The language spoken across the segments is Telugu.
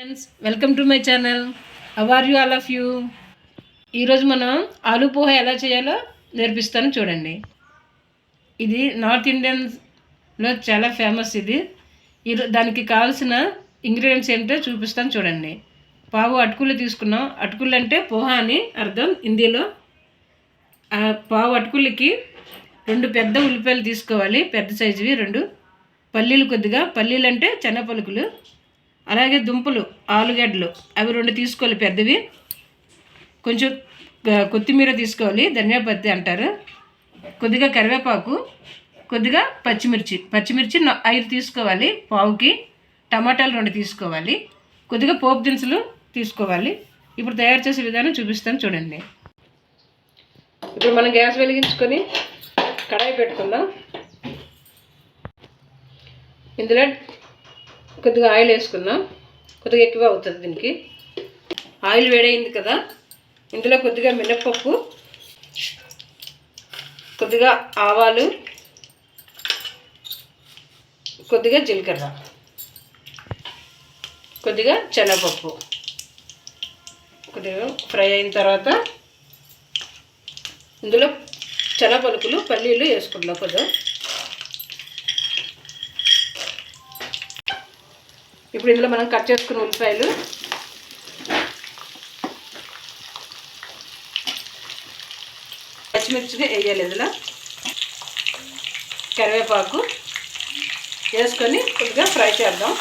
Friends, welcome to my channel. How are you all of you? ఈరోజు మనం ఆలూ పోహా ఎలా చేయాలో నేర్పిస్తాను చూడండి. ఇది నార్త్ ఇండియన్స్లో చాలా ఫేమస్. ఇది దానికి కావాల్సిన ఇంగ్రీడియంట్స్ ఏంటో చూపిస్తాను చూడండి. పావు అటుకులు తీసుకున్నాం. అటుకులు అంటే పోహా అని అర్థం హిందీలో. పావు అటుకులకి 2 పెద్ద ఉల్లిపాయలు తీసుకోవాలి, పెద్ద సైజువి 2. పల్లీలు కొద్దిగా, పల్లీలు అంటే శనగపలుకులు. అలాగే దుంపలు, ఆలుగడ్డలు అవి 2 తీసుకోవాలి పెద్దవి. కొంచెం కొత్తిమీర తీసుకోవాలి, ధనియా పత్తి అంటారు. కొద్దిగా కరివేపాకు, కొద్దిగా పచ్చిమిర్చి 5 తీసుకోవాలి పావుకి. టమాటాలు 2 తీసుకోవాలి. కొద్దిగా పోపు దినుసులు తీసుకోవాలి. ఇప్పుడు తయారు చేసే విధానం చూపిస్తాను చూడండి. ఇప్పుడు మనం గ్యాస్ వెలిగించుకొని కడాయి పెట్టుకుందాం. ఇందులో కొద్దిగా ఆయిల్ వేసుకుందాం. కొద్దిగా ఎక్కువ అవుతుంది దీనికి. ఆయిల్ వేడైంది కదా, ఇందులో కొద్దిగా మినప్పప్పు, కొద్దిగా ఆవాలు, కొద్దిగా జీలకర్ర, కొద్దిగా శనగపప్పు కొద్దిగా ఫ్రై అయిన తర్వాత ఇందులో శనగపలుకులు, పల్లీలు వేసుకుందాం. కొద్దిగా ఇప్పుడు ఇందులో మనం కట్ చేసుకున్న ఉల్లిపాయలు, పచ్చిమిర్చిని వేయాలి. ఇందులో కరివేపాకు వేసుకొని కొద్దిగా ఫ్రై చేద్దాం.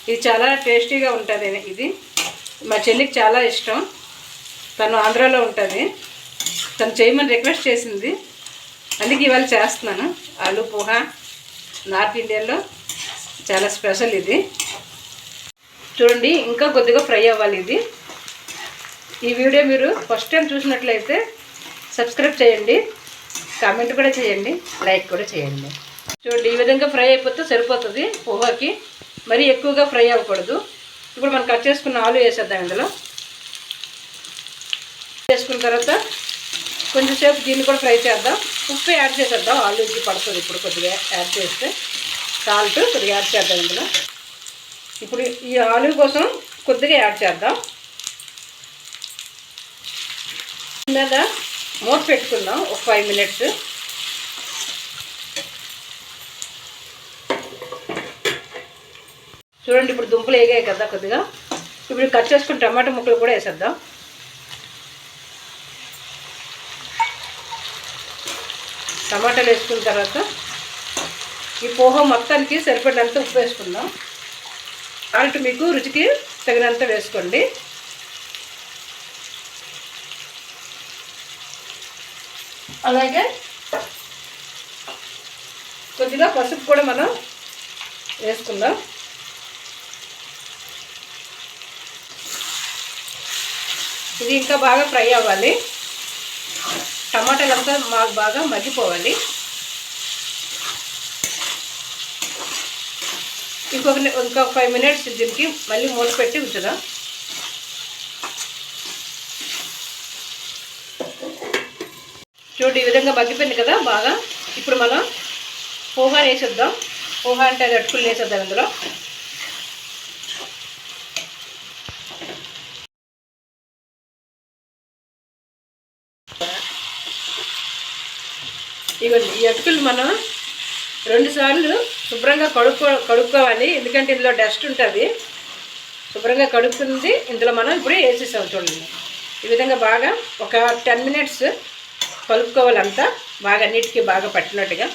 ఇది చాలా టేస్టీగా ఉంటుంది. ఇది మా చెల్లికి చాలా ఇష్టం. తను ఆంధ్రాలో ఉంటుంది. తను చేయమని రిక్వెస్ట్ చేసింది, అందుకే ఇవాళ చేస్తున్నాను. ఆలూ పోహా నార్త్ ఇండియాలో చాలా స్పెషల్. ఇది చూడండి, ఇంకా కొద్దిగా ఫ్రై అవ్వాలి ఇది. ఈ వీడియో మీరు ఫస్ట్ టైం చూసినట్లయితే సబ్స్క్రైబ్ చేయండి, కామెంట్ కూడా చేయండి, లైక్ కూడా చేయండి. చూడండి, ఈ విధంగా ఫ్రై అయిపోతే సరిపోతుంది పోహాకి. మరీ ఎక్కువగా ఫ్రై అవ్వకూడదు. ఇప్పుడు మనం కట్ చేసుకున్న ఆలు వేసేద్దాం. ఇందులో వేసుకున్న తర్వాత కొంచెం సేపు దీన్ని కూడా ఫ్రై చేద్దాం. ఉప్పు యాడ్ చేసేద్దాం, ఆలూకి పడుతుంది. ఇప్పుడు కొద్దిగా యాడ్ చేస్తే సాల్ట్ కొద్దిగా యాడ్ చేద్దాం ఇందులో. ఇప్పుడు ఈ ఆలూ కోసం కొద్దిగా యాడ్ చేద్దాం. మీద మూత పెట్టుకుందాం ఒక 5 మినిట్స్. చూడండి, ఇప్పుడు దుంపలు వేగాయి కదా కొద్దిగా. ఇప్పుడు కట్ చేసుకుని టమాటా ముక్కలు కూడా వేసేద్దాం. టమాటాలు వేసుకున్న తర్వాత ఈ పోహా మొత్తానికి సరిపడినంత ఉప్పు వేసుకుందాం. సాల్ట్ మీకు రుచికి తగినంత వేసుకోండి. అలాగే కొద్దిగా పసుపు కూడా మనం వేసుకుందాం. ఇది ఇంకా బాగా ఫ్రై అవ్వాలి. టమాటాలు అంతా మాకు బాగా మగ్గిపోవాలి. ఇంకొక 5 మినిట్స్ దీనికి మళ్ళీ మూత పెట్టి ఉంచుదాం. చూడండి, ఈ విధంగా మగ్గిపోయింది కదా బాగా. ఇప్పుడు మనం పోహా వేసేద్దాం. పోహా అంటే అది అటుకులు వేసేద్దాం ఇందులో. ఇవ్వండి, ఈ అటుకులు మనం 2 సార్లు శుభ్రంగా కడుక్కోవాలి. ఎందుకంటే ఇందులో డస్ట్ ఉంటుంది. శుభ్రంగా కడుక్కుంది ఇందులో మనం ఇప్పుడు వేసేసాం. చూడండి, ఈ విధంగా బాగా ఒక 10 మినిట్స్ కలుపుకోవాలంతా, బాగా అన్నిటికీ బాగా పట్టినట్టుగా.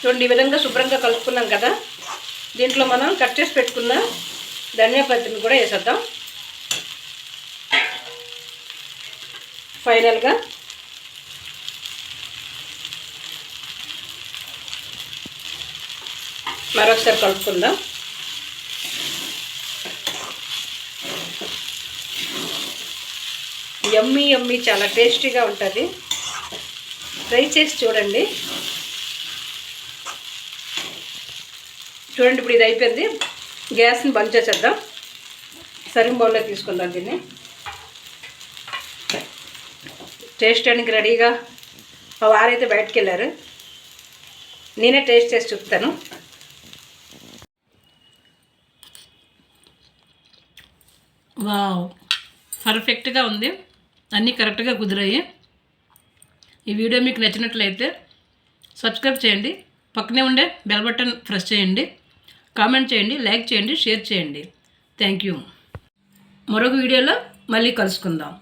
చూడండి, ఈ విధంగా శుభ్రంగా కలుపుకున్నాం కదా. దీంట్లో మనం కట్ చేసి పెట్టుకున్న ధనియా పత్తిని కూడా వేసేద్దాం. ఫైనల్గా మరొకసారి కలుపుకుందాం. యమ్మీ యమ్మీ, చాలా టేస్టీగా ఉంటుంది. ట్రై చేసి చూడండి. చూడండి, ఇప్పుడు ఇది అయిపోయింది. గ్యాస్ని బంద్ చేసేద్దాం. సర్వింగ్ బౌల్లో తీసుకుందాం దీన్ని. టేస్ట్ చేయడానికి రెడీగా. మా వారైతే బయటకు వెళ్ళారు. నేనే టేస్ట్ చేసి చూపుతాను. వావ్, పర్ఫెక్ట్గా ఉంది. అన్నీ కరెక్ట్గా కుదిరాయి. ఈ వీడియో మీకు నచ్చినట్లయితే సబ్స్క్రైబ్ చేయండి, పక్కనే ఉండే బెల్ బటన్ ప్రెస్ చేయండి, కామెంట్ చేయండి, లైక్ చేయండి, షేర్ చేయండి. Thank you. మరొక వీడియోలో మళ్ళీ కలుసుకుందాం.